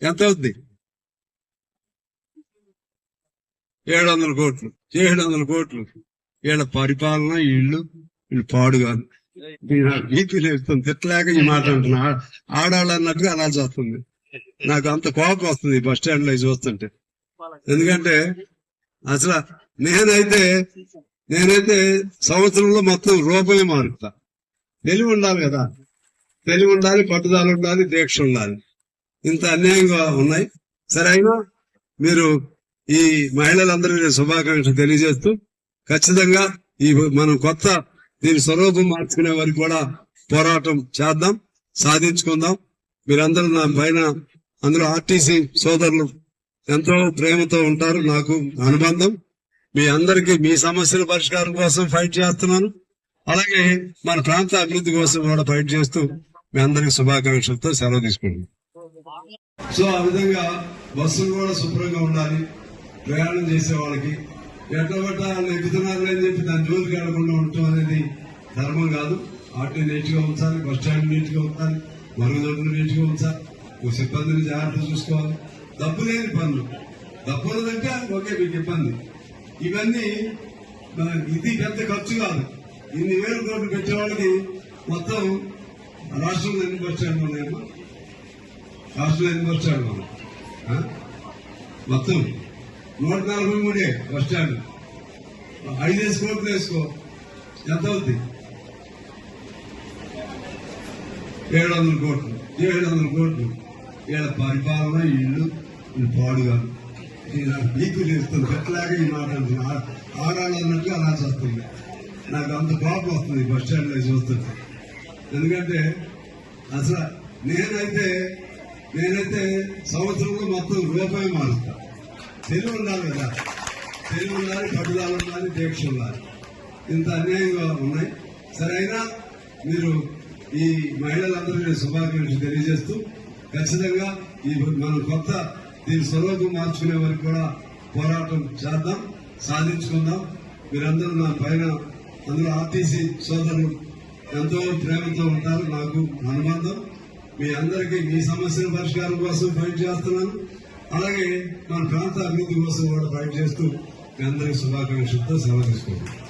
ఎంత అవుద్ది? 700 కోట్లు. 700 కోట్లు. వీళ్ళ పరిపాలన వీళ్ళు పాడు కాదు. బీపీ లేస్తుంది. తిట్టలేక ఈ మాట అంటున్నా. ఆడాళ్ళు అన్నట్టుగా అనాల్సి వస్తుంది. నాకు అంత కోపం వస్తుంది బస్ స్టాండ్ లో చూస్తుంటే. ఎందుకంటే అసలు నేనైతే సంవత్సరంలో మొత్తం రూపాయి మారుతా. తెలివి ఉండాలి కదా, తెలివి ఉండాలి, పట్టుదల ఉండాలి, దీక్ష ఉండాలి. ఇంత అన్యాయంగా ఉన్నాయి. సరే, అయినా మీరు ఈ మహిళలందరికీ శుభాకాంక్షలు తెలియజేస్తూ ఖచ్చితంగా ఈ మనం కొత్త దీని స్వరూపం మార్చుకునే వరకు కూడా పోరాటం చేద్దాం, సాధించుకుందాం. మీరందరూ నా పైన, అందులో ఆర్టీసీ సోదరులు ఎంతో ప్రేమతో ఉంటారు. నాకు అనుబంధం. మీ అందరికీ మీ సమస్యల పరిష్కారం కోసం ఫైట్ చేస్తున్నాను. అలాగే మన ప్రాంత అభివృద్ధి కోసం కూడా ఫైట్ చేస్తూ మీ అందరికి శుభాకాంక్షలతో సెలవు తీసుకుంటాం. సో ఆ విధంగా బస్సులు కూడా శుభ్రంగా ఉండాలి. ప్రయాణం చేసే వాళ్ళకి ఎట్లా పట్టా వాళ్ళు ఎక్కుతున్నారు అని చెప్పి దాని జోలికి ఆడకుండా ఉండటం అనేది ధర్మం కాదు. ఆటో నీట్ గా ఉంచాలి, బస్ స్టాండ్ నీట్ గా ఉంచాలి, మరుగుదొడ్లు నీట్ గా ఉంచాలి, సిబ్బందిని జాగ్రత్తగా చూసుకోవాలి. డబ్బు లేని పనులు, డబ్బు ఉన్నదంటే ఓకే మీకు ఇబ్బంది. ఇవన్నీ ఇది పెద్ద ఖర్చు కాదు. ఇన్ని వేల కోట్లు పెట్టే వాళ్ళకి మొత్తం రాష్ట్రంలో ఎన్ని బస్ స్టాండ్లు ఉన్నాయమ్మా? రాష్ట్రంలో ఎన్ని బస్ స్టాండ్లు ఉన్నాయి? మొత్తం 143 బస్ స్టాండ్. 5 కోట్లు వేసుకో, ఎంత అవుద్ది? 700 కోట్లు. 700 కోట్లు. వీళ్ళ పరిపాలన ఇళ్ళు పాడుగా నీకు లేస్తుంది. పెట్టలేక ఈ మాట అంటున్నా. ఆడాలన్నట్టుగా అలా చేస్తుంది. నాకు అంత కోపం వస్తుంది బస్ స్టాండ్ లో చూస్తుంటే. ఎందుకంటే అసలు నేనైతే సంవత్సరంలో మొత్తం రూపాయి మారుస్తా. తెలివి ఉండాలి కదా, తెలివి ఉండాలి, పట్టుదల ఉండాలి, దీక్ష ఉండాలి. ఇంత అన్యాయంగా ఉన్నాయి. సరే, అయినా మీరు ఈ మహిళలందరికీ శుభాకాంక్షలు తెలియజేస్తూ ఖచ్చితంగా ఈ మనం కొత్త దీని స్వరూపం మార్చుకునే వరకు కూడా పోరాటం చేద్దాం, సాధించుకుందాం. మీరందరూ నా పైన, అందులో ఆర్టీసీ సోదరులు ఎంతో ప్రేమతో ఉంటారు. నాకు అనుబంధం. మీ అందరికీ మీ సమస్యల పరిష్కారం కోసం ఫైట్ చేస్తున్నాను. అలాగే మన ప్రాంత అభివృద్ధి కోసం కూడా ఫైట్ చేస్తూ మీ అందరికీ శుభాకాంక్షలతో సెలవు తీసుకుంటున్నాను.